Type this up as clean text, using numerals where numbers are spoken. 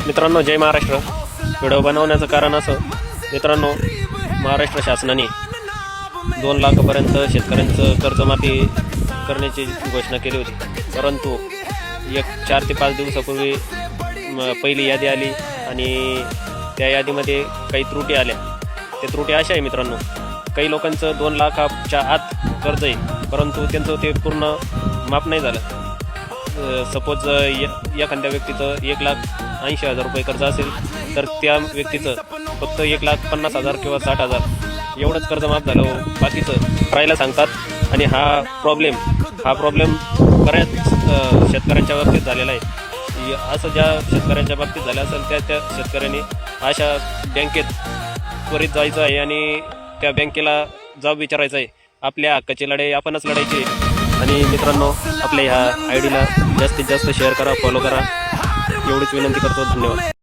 मित्रांनो, जय महाराष्ट्र. व्हिडिओ बनवण्याचं कारण असं, मित्रांनो, महाराष्ट्र शासनाने 2 लाखापर्यंत शेतकऱ्यांचं कर्जमाफी करण्याची घोषणा केली होती. परंतु 4 ते 5 दिवसापूर्वी पहिली यादी आली आणि त्या यादीमध्ये काही त्रुटी आल्या. त्या त्रुटी अशा आहे मित्रांनो, काही लोकांचं 2 लाखाच्या आत कर्ज आहे, परंतु त्यांचं ते पूर्ण माफ नाही झालं. सपोज एखाद्या व्यक्तीचं 1,80,000 रुपये कर्ज असेल, तर त्या व्यक्तीचं फक्त 1,50,000 किंवा 60,000 एवढंच कर्ज माफ झालं, बाकीचं करायला सांगतात. आणि हा प्रॉब्लेम बऱ्याच शेतकऱ्यांच्या बाबतीत झालेला आहे. असं ज्या शेतकऱ्यांच्या बाबतीत झालं असेल त्या शेतकऱ्यांनी अशा बँकेत त्वरित जायचं आहे आणि त्या बँकेला जाब विचारायचं आहे. आपल्या हक्काची लढाई आपणच लढायची आहे. आणि मित्रांनो, आपल्या ह्या आयडीला जास्तीत जास्त शेअर करा, फॉलो करा, एवढीच विनंती करतो. धन्यवाद.